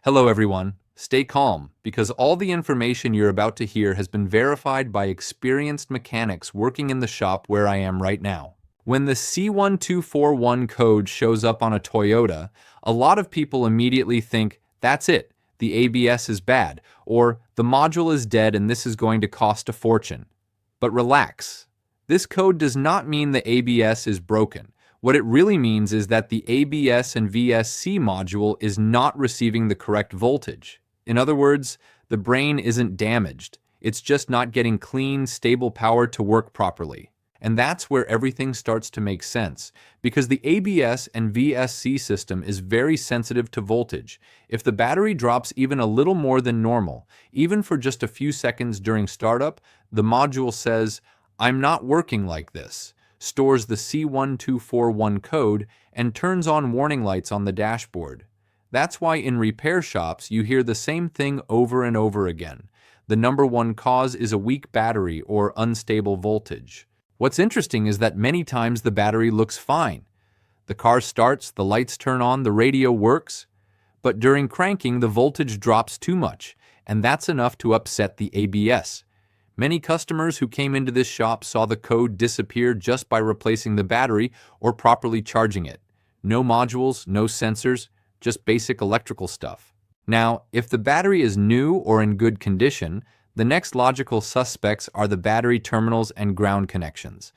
Hello everyone. Stay calm, because all the information you're about to hear has been verified by experienced mechanics working in the shop where I am right now. When the C1241 code shows up on a Toyota, a lot of people immediately think, that's it, the ABS is bad, or the module is dead and this is going to cost a fortune. But relax. This code does not mean the ABS is broken. What it really means is that the ABS and VSC module is not receiving the correct voltage. In other words, the brain isn't damaged. It's just not getting clean, stable power to work properly. And that's where everything starts to make sense, because the ABS and VSC system is very sensitive to voltage. If the battery drops even a little more than normal, even for just a few seconds during startup, the module says, "I'm not working like this," stores the C1241 code, and turns on warning lights on the dashboard. That's why in repair shops you hear the same thing over and over again. The number one cause is a weak battery or unstable voltage. What's interesting is that many times the battery looks fine. The car starts, the lights turn on, the radio works, but during cranking the voltage drops too much, and that's enough to upset the ABS. Many customers who came into this shop saw the code disappear just by replacing the battery or properly charging it. No modules, no sensors, just basic electrical stuff. Now, if the battery is new or in good condition, the next logical suspects are the battery terminals and ground connections.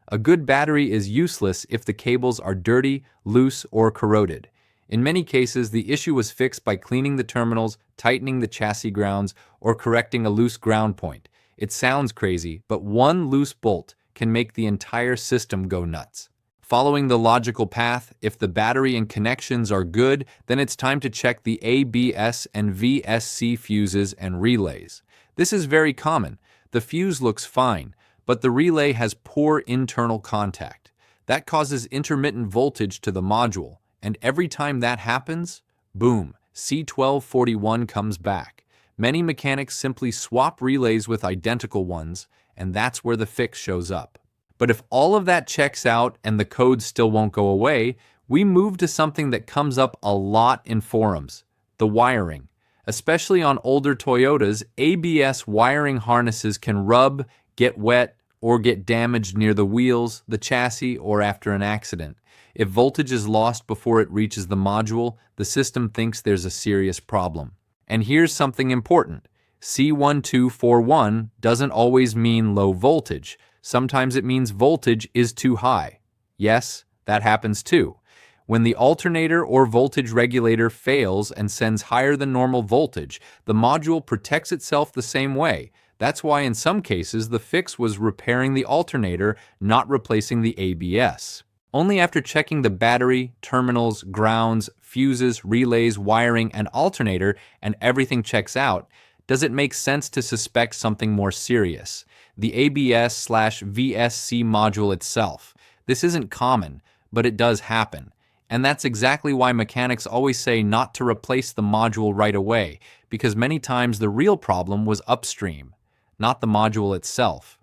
A good battery is useless if the cables are dirty, loose, or corroded. In many cases, the issue was fixed by cleaning the terminals, tightening the chassis grounds, or correcting a loose ground point. It sounds crazy, but one loose bolt can make the entire system go nuts. Following the logical path, if the battery and connections are good, then it's time to check the ABS and VSC fuses and relays. This is very common. The fuse looks fine, but the relay has poor internal contact. That causes intermittent voltage to the module, and every time that happens, boom, C1241 comes back. Many mechanics simply swap relays with identical ones, and that's where the fix shows up. But if all of that checks out and the code still won't go away, we move to something that comes up a lot in forums: the wiring. Especially on older Toyotas, ABS wiring harnesses can rub, get wet, or get damaged near the wheels, the chassis, or after an accident. If voltage is lost before it reaches the module, the system thinks there's a serious problem. And here's something important. C1241 doesn't always mean low voltage. Sometimes it means voltage is too high. Yes, that happens too. When the alternator or voltage regulator fails and sends higher than normal voltage, the module protects itself the same way. That's why in some cases the fix was repairing the alternator, not replacing the ABS. Only after checking the battery, terminals, grounds, fuses, relays, wiring, and alternator, and everything checks out, does it make sense to suspect something more serious: the ABS/VSC module itself. This isn't common, but it does happen. And that's exactly why mechanics always say not to replace the module right away, because many times the real problem was upstream, not the module itself.